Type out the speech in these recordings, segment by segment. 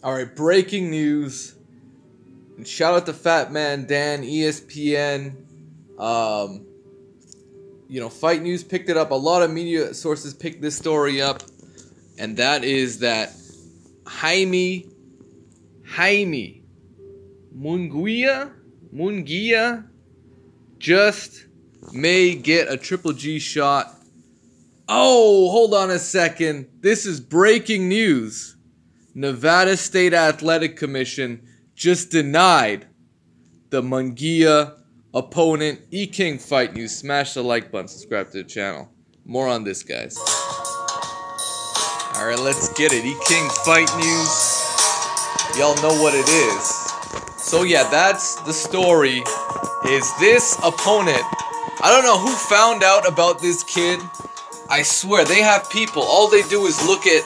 Alright, breaking news. And shout out to Fat Man Dan, ESPN. Fight News picked it up. A lot of media sources picked this story up. And that is that Jaime Munguia just may get a Triple G shot. Oh, hold on a second. This is breaking news. Nevada State Athletic Commission just denied the Munguia opponent. E-King Fight News. Smash the like button. Subscribe to the channel. More on this, guys. Alright, let's get it. E-King Fight News. Y'all know what it is. So yeah, that's the story. Is this opponent... I don't know who found out about this kid. I swear, they have people. All they do is look at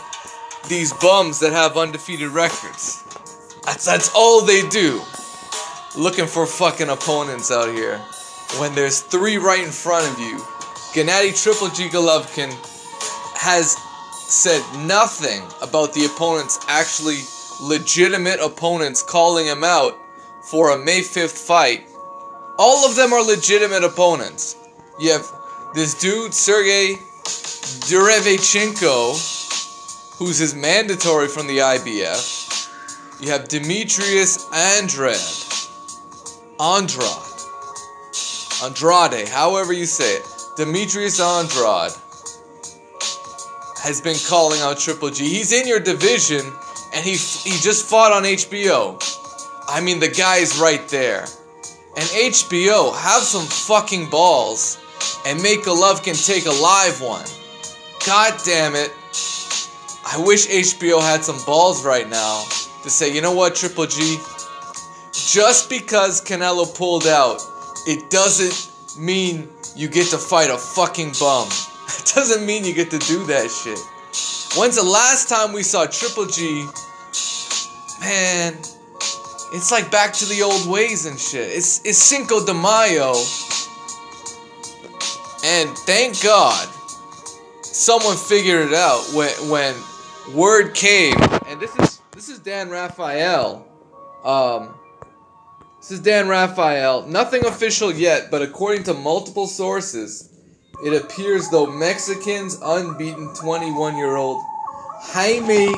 these bums that have undefeated records. That's all they do. Looking for fucking opponents out here. When there's three right in front of you. Gennady Triple G Golovkin has said nothing about the opponents, actually legitimate opponents, calling him out for a May 5th fight. All of them are legitimate opponents. You have this dude, Sergey Derevchenko, who's his mandatory from the IBF. You have Demetrius Andrade, however you say it. Demetrius Andrade has been calling out Triple G. He's in your division, and he just fought on HBO. I mean, the guy's right there. And HBO, have some fucking balls and make Golovkin take a live one. God damn it. I wish HBO had some balls right now to say, you know what, Triple G? Just because Canelo pulled out, it doesn't mean you get to fight a fucking bum. It doesn't mean you get to do that shit. When's the last time we saw Triple G? Man, it's like back to the old ways and shit. It's Cinco de Mayo. And thank God someone figured it out when word came. And this is Dan Raphael. This is Dan Raphael. Nothing official yet, but according to multiple sources, it appears though Mexican's unbeaten 21-year-old Jaime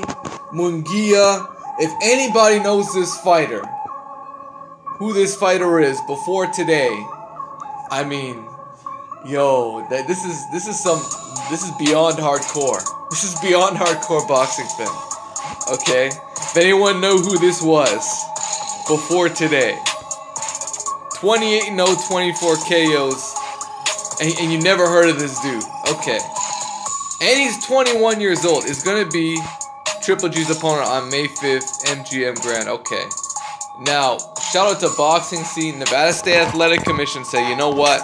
Munguia, if anybody knows this fighter, who this fighter is before today, I mean, yo, this is beyond hardcore. This is beyond hardcore boxing fan. Okay? If anyone know who this was before today, 28-0, 24 KOs, and you never heard of this dude. Okay. And he's 21 years old. Is going to be Triple G's opponent on May 5th, MGM Grand. Okay. Now, shout out to Boxing Scene. Nevada State Athletic Commission say, you know what?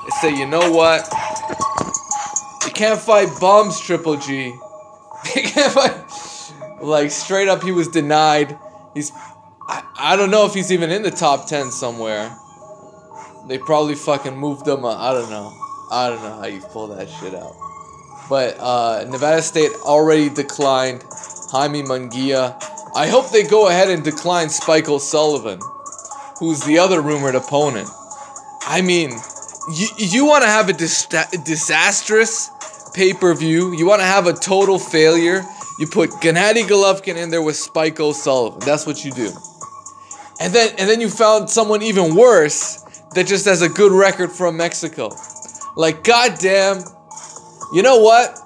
They say, you know what? You can't fight bums, Triple G. You can't fight... Like, straight up, he was denied. I don't know if he's even in the top 10 somewhere. They probably fucking moved him. I don't know how you pull that shit out. But Nevada State already declined Jaime Munguia. I hope they go ahead and decline Spike O'Sullivan, who's the other rumored opponent. I mean, you want to have a disastrous pay-per-view? You want to have a total failure? You put Gennady Golovkin in there with Spike O'Sullivan. That's what you do. And then you found someone even worse that just has a good record from Mexico. Like, goddamn, you know what?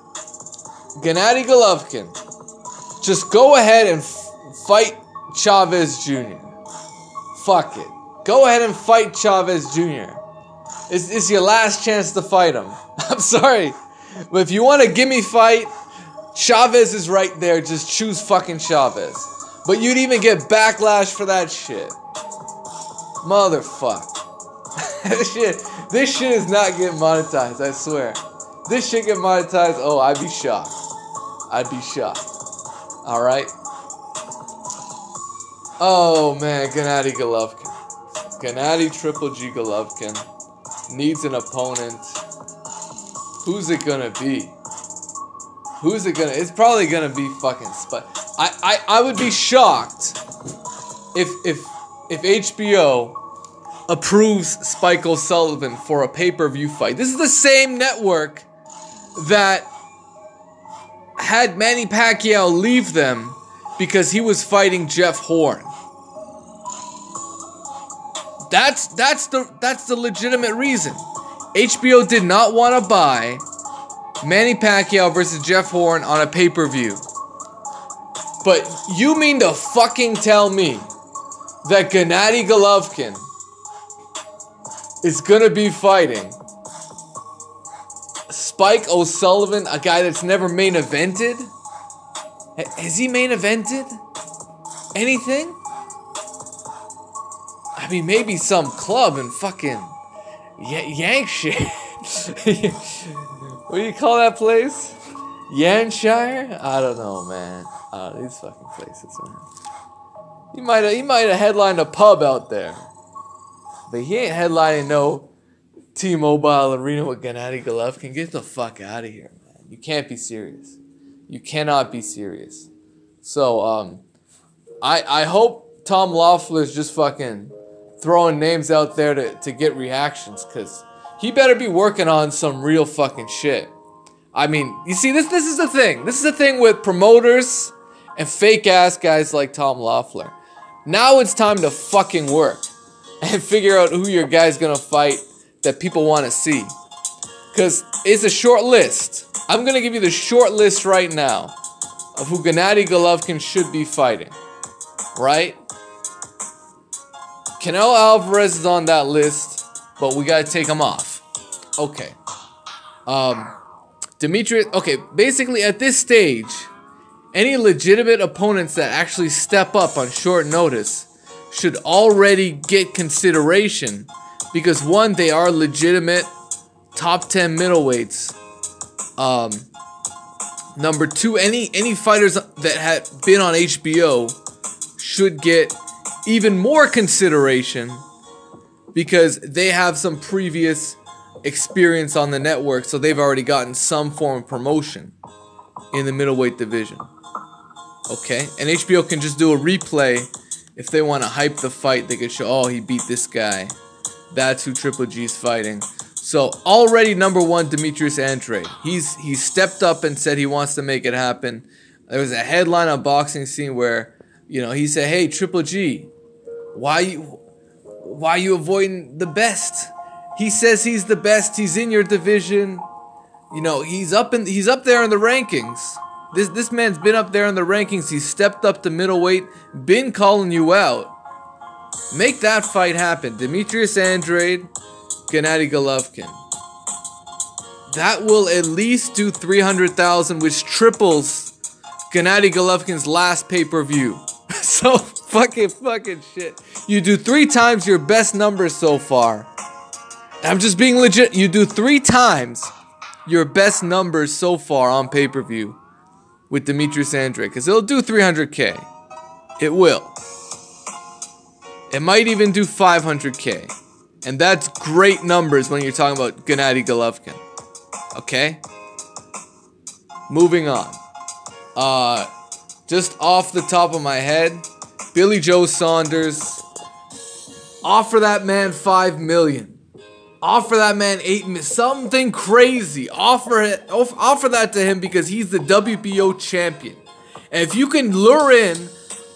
Gennady Golovkin, just go ahead and fight Chavez Jr. Fuck it. Go ahead and fight Chavez Jr. It's your last chance to fight him. I'm sorry. But if you want a gimme fight, Chavez is right there. Just choose fucking Chavez. But you'd even get backlash for that shit. Motherfuck. This shit is not getting monetized, I swear. This shit get monetized, oh, I'd be shocked. Alright? Oh, man, Gennady Golovkin. Gennady Triple G Golovkin needs an opponent. Who's it gonna be? Who's it gonna? It's probably gonna be fucking Spike. I would be shocked if HBO approves Spike O'Sullivan for a pay-per-view fight. This is the same network that had Manny Pacquiao leave them because he was fighting Jeff Horn. That's the legitimate reason. HBO did not want to buy Manny Pacquiao versus Jeff Horn on a pay-per-view. But you mean to fucking tell me that Gennady Golovkin is gonna be fighting Spike O'Sullivan, a guy that's never main evented? Has he main evented anything? I mean, maybe some club in fucking Yank shit. What do you call that place? Yanshire? I don't know, man. These fucking places, man. He might have headlined a pub out there, but he ain't headlining no T-Mobile Arena with Gennady Golovkin. Get the fuck out of here, man. You can't be serious. You cannot be serious. So, I hope Tom Loeffler's just fucking throwing names out there to get reactions, because he better be working on some real fucking shit. I mean, you see, this is the thing. This is the thing with promoters and fake-ass guys like Tom Loeffler. Now it's time to fucking work and figure out who your guy's gonna fight that people want to see. Because it's a short list. I'm gonna give you the short list right now of who Gennady Golovkin should be fighting. Right? Canelo Alvarez is on that list, but we gotta take him off. Okay. Demetrius. Okay, basically at this stage, any legitimate opponents that actually step up on short notice should already get consideration, because one, they are legitimate top 10 middleweights. Number two, any fighters that had been on HBO should get even more consideration because they have some previous experience on the network, so they've already gotten some form of promotion in the middleweight division. Okay, and HBO can just do a replay if they want to hype the fight. They could show, oh, he beat this guy. That's who Triple G's fighting. So already number one, Demetrius Andrade. He's stepped up and said he wants to make it happen. There was a headline on Boxing Scene where, you know, he said, "Hey, Triple G, why you avoiding the best?" He says he's the best. He's in your division. You know, he's up there in the rankings. This man's been up there in the rankings. He's stepped up to middleweight. Been calling you out. Make that fight happen. Demetrius Andrade, Gennady Golovkin. That will at least do 300,000, which triples Gennady Golovkin's last pay-per-view. So fucking shit. You do 3 times your best numbers so far. I'm just being legit. You do 3 times your best numbers so far on pay-per-view with Demetrius Andrade, because it'll do 300K. It will. It might even do 500K. And that's great numbers when you're talking about Gennady Golovkin. Okay? Moving on. Just off the top of my head, Billy Joe Saunders. Offer that man $5 million. Offer that man $8 million. Something crazy. Offer that to him, because he's the WBO champion. And if you can lure in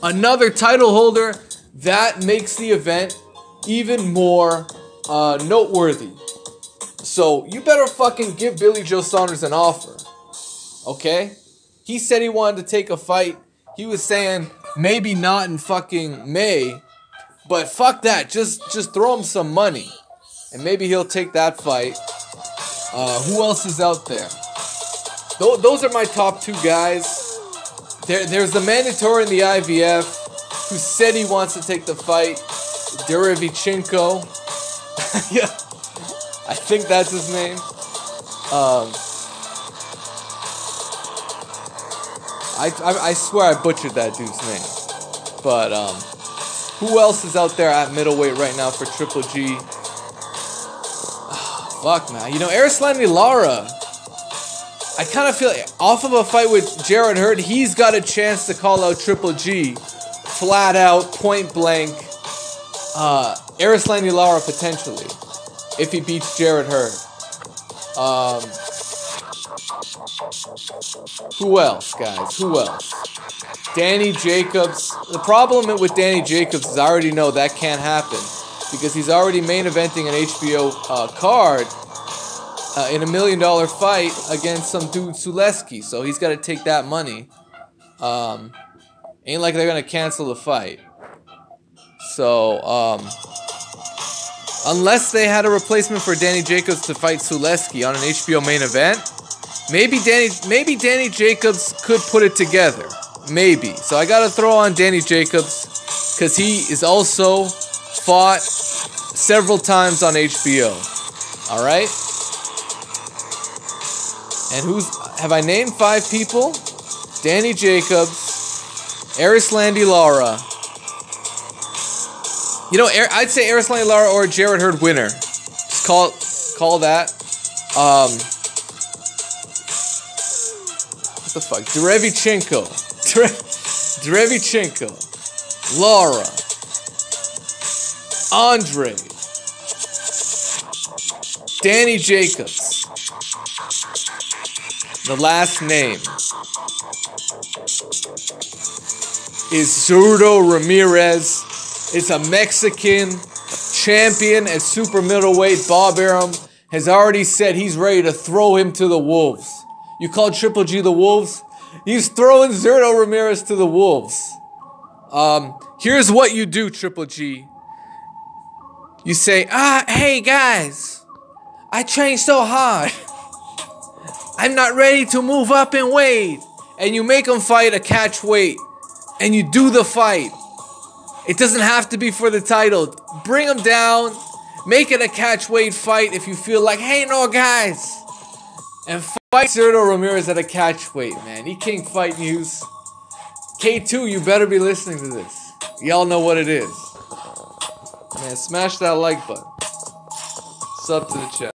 another title holder, that makes the event even more noteworthy. So you better fucking give Billy Joe Saunders an offer. Okay? He said he wanted to take a fight. He was saying maybe not in fucking May, but fuck that. Just throw him some money, and maybe he'll take that fight. Who else is out there? Those are my top 2 guys. There's the mandatory in the IVF who said he wants to take the fight. Derevichenko. Yeah, I think that's his name. I swear I butchered that dude's name. But who else is out there at middleweight right now for Triple G? Fuck, man. You know, Erislandy Lara, I kind of feel like off of a fight with Jarrett Hurd, he's got a chance to call out Triple G, flat out, point blank. Erislandy Lara potentially, if he beats Jarrett Hurd. Who else, guys? Who else? Danny Jacobs. The problem with Danny Jacobs is I already know that can't happen because he's already main eventing an HBO card in $1 million fight against some dude Suleski. So he's got to take that money. Ain't like they're gonna cancel the fight. So unless they had a replacement for Danny Jacobs to fight Suleski on an HBO main event, maybe Danny Jacobs could put it together. Maybe. So I gotta throw on Danny Jacobs because he is also fought several times on HBO. Alright? And have I named 5 people? Danny Jacobs, Erislandy Lara. You know, I'd say Erislandy Lara or Jarrett Hurd winner. Just call that. What the fuck? Derevchenko, Lara, Andre, Danny Jacobs. The last name is Zurdo Ramirez. It's a Mexican champion at super middleweight. Bob Arum has already said he's ready to throw him to the wolves. You call Triple G the wolves? He's throwing Zurdo Ramirez to the wolves. Here's what you do, Triple G. You say, hey guys, I trained so hard. I'm not ready to move up in weight. And you make him fight a catch weight. And you do the fight. It doesn't have to be for the title. Bring him down. Make it a catch weight fight if you feel like, hey, no, guys. And fight Zurdo Ramirez at a catch weight, man. E-King Fight News. K2, you better be listening to this. Y'all know what it is. Man, smash that like button. Sub to the chat.